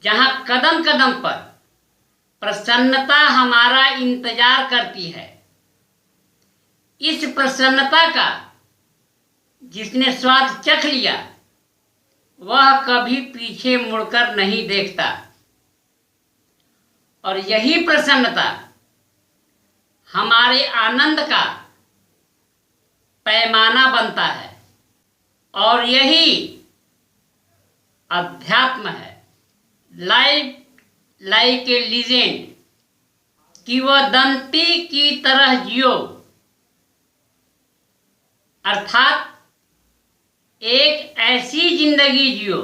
जहां कदम कदम पर प्रसन्नता हमारा इंतजार करती है। इस प्रसन्नता का जिसने स्वाद चख लिया वह कभी पीछे मुड़कर नहीं देखता, और यही प्रसन्नता हमारे आनंद का पैमाना बनता है, और यही अध्यात्म है। लाइक ए लीजेंड कि वह दंती की तरह जियो, अर्थात एक ऐसी जिंदगी जियो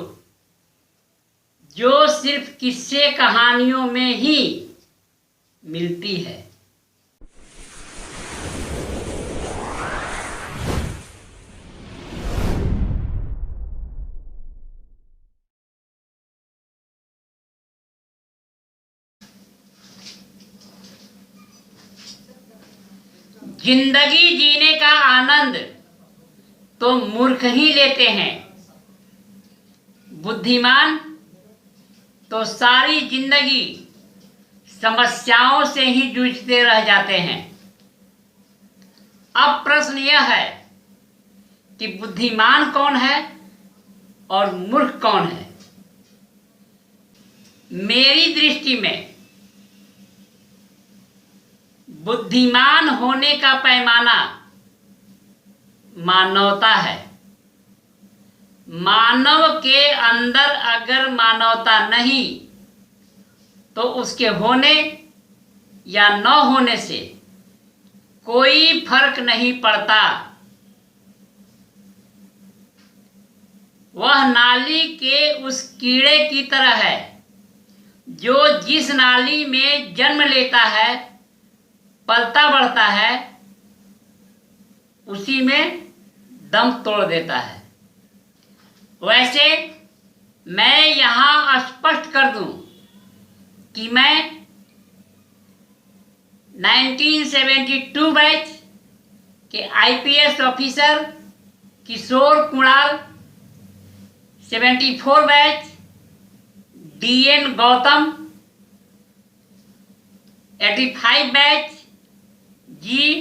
जो सिर्फ किस्से कहानियों में ही मिलती है। जिंदगी जीने का आनंद तो मूर्ख ही लेते हैं, बुद्धिमान तो सारी जिंदगी समस्याओं से ही जूझते रह जाते हैं। अब प्रश्न यह है कि बुद्धिमान कौन है और मूर्ख कौन है। मेरी दृष्टि में बुद्धिमान होने का पैमाना मानवता है। मानव के अंदर अगर मानवता नहीं तो उसके होने या न होने से कोई फर्क नहीं पड़ता। वह नाली के उस कीड़े की तरह है जो जिस नाली में जन्म लेता है, पलता बढ़ता है, उसी में दम तोड़ देता है। वैसे मैं यहाँ स्पष्ट कर दूं कि मैं 1972 बैच के IPS officer Kishore Kunal, 74 batch DN Gautam, 85 batch G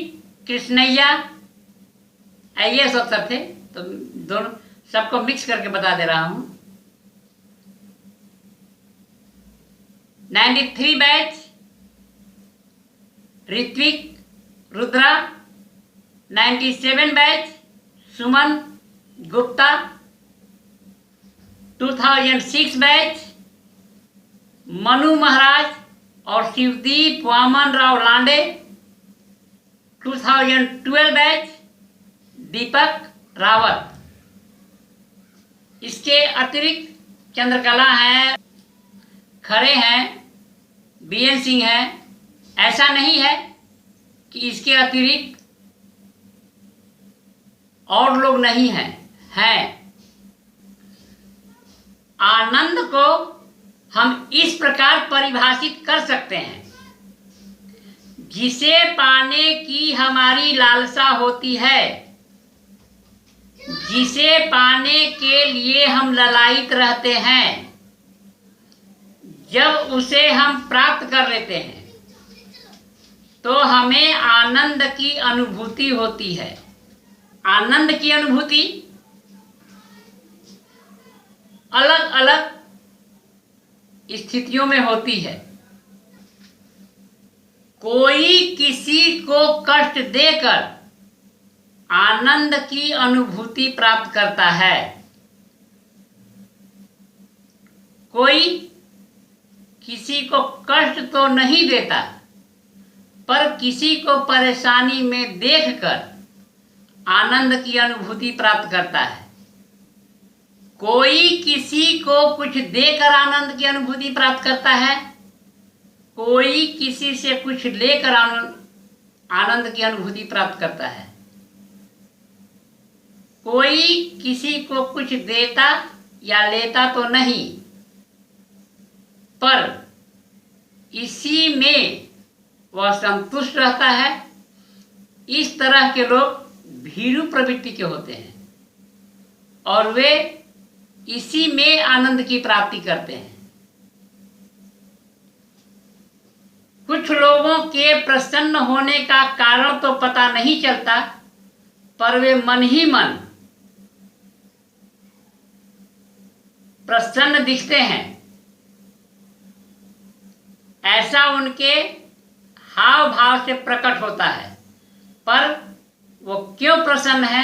Krishnaiah IAS अफसर थे, तो दोनों सबको मिक्स करके बता दे रहा हूं। 93 batch Ritwik Rudra, 97 batch Suman Gupta, 2006 batch Manu Maharaj और शिवदीप वामन राव लांडे, 2012 बैच दीपक रावत। इसके अतिरिक्त चंद्रकला हैं, खरे हैं, बीएन सिंह हैं। ऐसा नहीं है कि इसके अतिरिक्त और लोग नहीं हैं, हैं। आनंद को हम इस प्रकार परिभाषित कर सकते हैं, जिसे पाने की हमारी लालसा होती है, जिसे पाने के लिए हम ललायित रहते हैं। जब उसे हम प्राप्त कर लेते हैं तो हमें आनंद की अनुभूति होती है। आनंद की अनुभूति अलग अलग स्थितियों में होती है। कोई किसी को कष्ट देकर आनंद की अनुभूति प्राप्त करता है, कोई किसी को कष्ट तो नहीं देता पर किसी को परेशानी में देखकर आनंद की अनुभूति प्राप्त करता है। कोई किसी को कुछ देकर आनंद की अनुभूति प्राप्त करता है, कोई किसी से कुछ लेकर आनंद की अनुभूति प्राप्त करता है। कोई किसी को कुछ देता या लेता तो नहीं, पर इसी में वह संतुष्ट रहता है। इस तरह के लोग भीरू प्रवृत्ति के होते हैं और वे इसी में आनंद की प्राप्ति करते हैं। कुछ लोगों के प्रसन्न होने का कारण तो पता नहीं चलता, पर वे मन ही मन प्रसन्न दिखते हैं। ऐसा उनके हाव भाव से प्रकट होता है, पर वो क्यों प्रसन्न है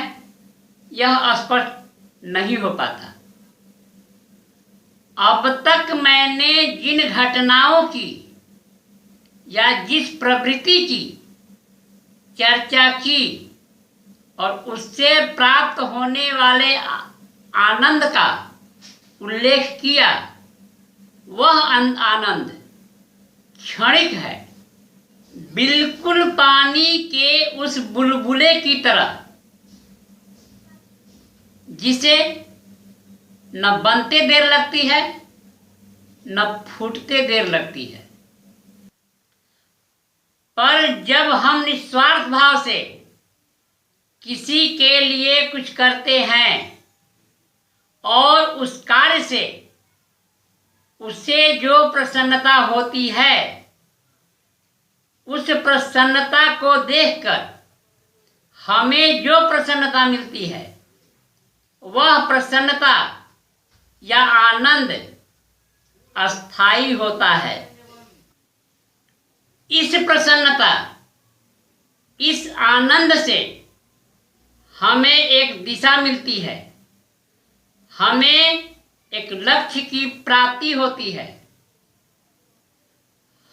यह स्पष्ट नहीं हो पाता। अब तक मैंने जिन घटनाओं की या जिस प्रवृत्ति की चर्चा की और उससे प्राप्त होने वाले आनंद का उल्लेख किया, वह आनंद क्षणिक है, बिल्कुल पानी के उस बुलबुले की तरह जिसे न बनते देर लगती है न फूटते देर लगती है। पर जब हम निस्वार्थ भाव से किसी के लिए कुछ करते हैं और उस कार्य से उसे जो प्रसन्नता होती है, उस प्रसन्नता को देखकर हमें जो प्रसन्नता मिलती है, वह प्रसन्नता या आनंद अस्थायी होता है। इस प्रसन्नता, इस आनंद से हमें एक दिशा मिलती है, हमें एक लक्ष्य की प्राप्ति होती है।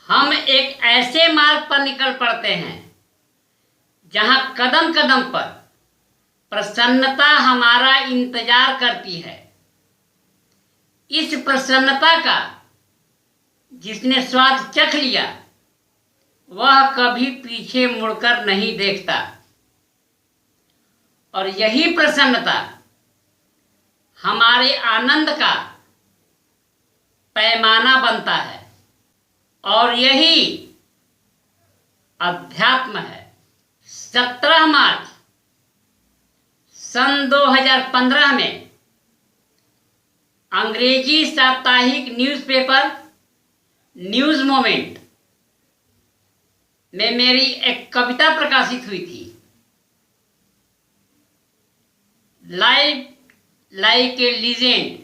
हम एक ऐसे मार्ग पर निकल पड़ते हैं जहां कदम कदम पर प्रसन्नता हमारा इंतजार करती है। इस प्रसन्नता का जिसने स्वाद चख लिया, वह कभी पीछे मुड़कर नहीं देखता। और यही प्रसन्नता हमारे आनंद का पैमाना बनता है, और यही अध्यात्म है। 17 मार्च सन 2015 में अंग्रेजी साप्ताहिक न्यूज़पेपर न्यूज़ मोमेंट में मेरी एक कविता प्रकाशित हुई थी, लाइफ लाइक ए लीजेंड,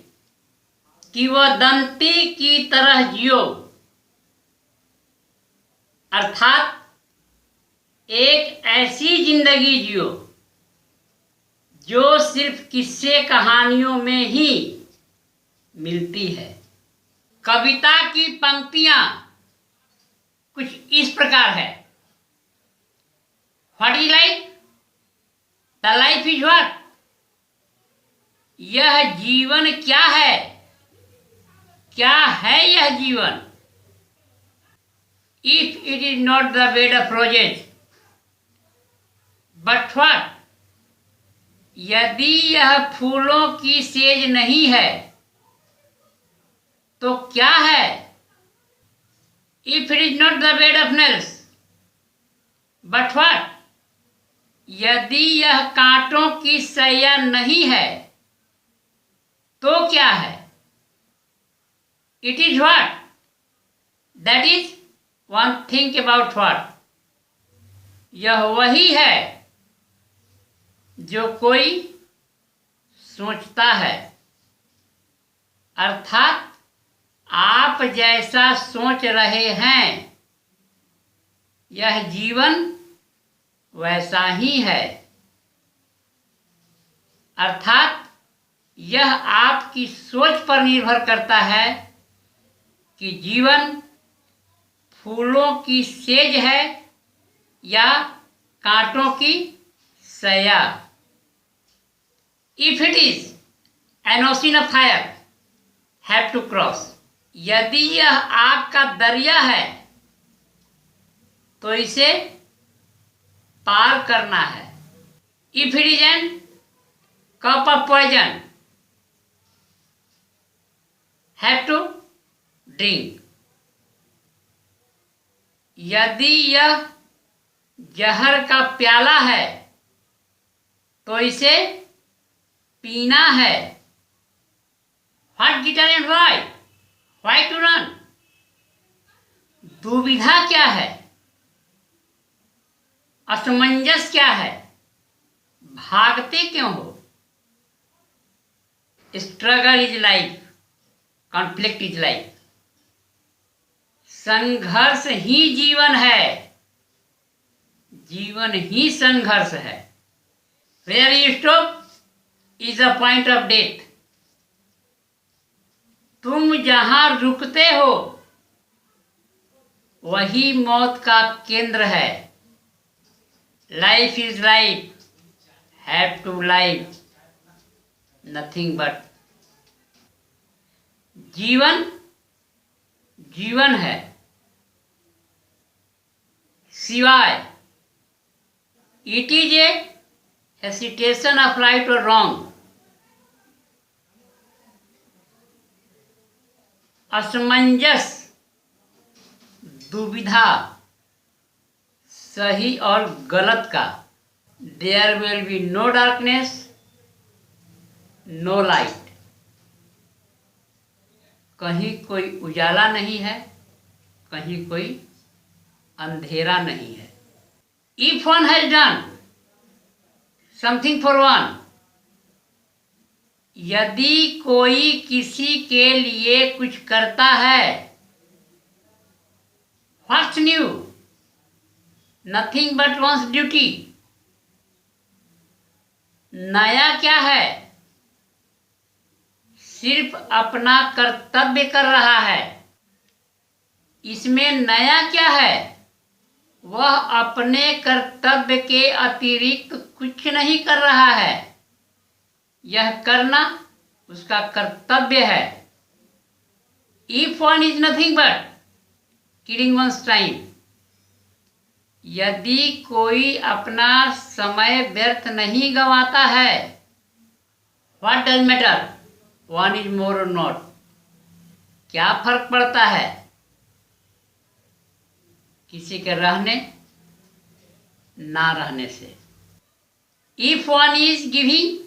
कि वह दंती की तरह जियो, अर्थात एक ऐसी जिंदगी जियो जो सिर्फ किस्से कहानियों में ही मिलती है। कविता की पंक्तियां कुछ इस प्रकार है। What is life? The life is what? यह जीवन क्या है? क्या है यह जीवन? If it is not the bed of roses, but what? यदि यह फूलों की सेज नहीं है तो क्या है? If it is not the bed of nails, but what? यदि यह कांटों की सैया नहीं है तो क्या है? It is what? That is one think about what? यह वही है जो कोई सोचता है, अर्थात आप जैसा सोच रहे हैं यह जीवन वैसा ही है। अर्थात यह आपकी सोच पर निर्भर करता है कि जीवन फूलों की सेज है या कांटों की सया। If it is an ocean of fire, have to cross. यदि यह आग का दरिया है तो इसे पार करना है। If it is an cup of poison, have to drink. यदि यह जहर का प्याला है तो इसे पीना है। What guitar and why? Why to run? दुविधा क्या है, असमंजस क्या है, भागते क्यों हो? Struggle is life, conflict is life. संघर्ष ही जीवन है, जीवन ही संघर्ष है। Where you stop is a point of death. तुम जहां रुकते हो वही मौत का केंद्र है। Life is life, have to life, nothing but. जीवन जीवन है, सिवाय it is a hesitation of right और रॉन्ग। असमंजस, दुविधा, सही और गलत का। There will be no darkness, no light. कहीं कोई उजाला नहीं है, कहीं कोई अंधेरा नहीं है। If one has done something for one, यदि कोई किसी के लिए कुछ करता है, what's new, nothing but once duty. नया क्या है, सिर्फ अपना कर्तव्य कर रहा है। इसमें नया क्या है, वह अपने कर्तव्य के अतिरिक्त कुछ नहीं कर रहा है। यह करना उसका कर्तव्य है। If one is nothing but killing one's time, यदि कोई अपना समय व्यर्थ नहीं गंवाता है, what does matter, one is more और नॉट। क्या फर्क पड़ता है किसी के रहने ना रहने से। If one is giving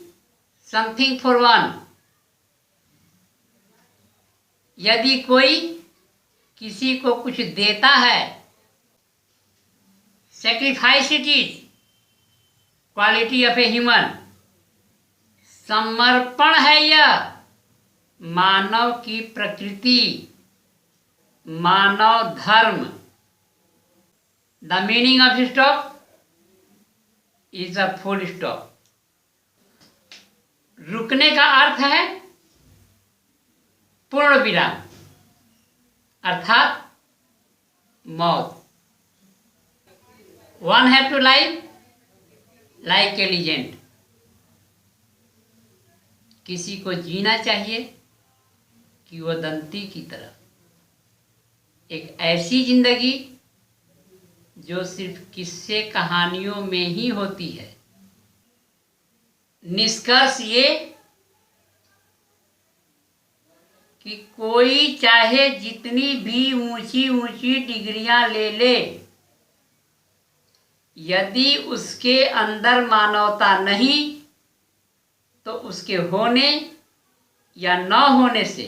something for one, यदि कोई किसी को कुछ देता है, sacrifice it is quality of a human. समर्पण है यह मानव की प्रकृति, मानव धर्म। The meaning of stop is a full stop. रुकने का अर्थ है पूर्ण विराम, अर्थात मौत। One have to live like a legend. किसी को जीना चाहिए कि वह दंती की तरह, एक ऐसी जिंदगी जो सिर्फ किस्से कहानियों में ही होती है। निष्कर्ष ये कि कोई चाहे जितनी भी ऊंची ऊंची डिग्रियां ले ले, यदि उसके अंदर मानवता नहीं तो उसके होने या न होने से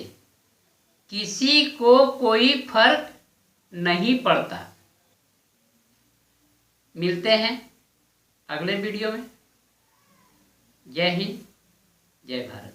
किसी को कोई फर्क नहीं पड़ता। मिलते हैं अगले वीडियो में। जय हिंद, जय भारत।